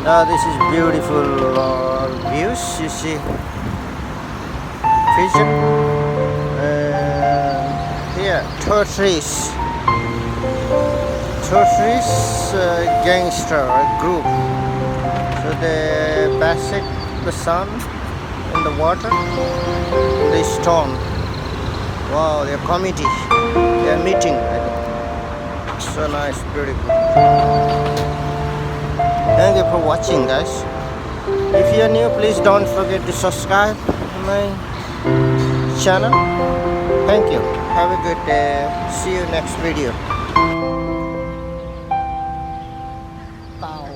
Now this is beautiful views. You see Pgeon and here tortoise gangster group. So they bask the sun in the water, the storm. Wow, their committee, they are meeting, I think. So nice, beautiful. Thank you for watching, guys. If you are new, please don't forget to subscribe to my channel. Thank you. Have a good day. See you next video. Wow.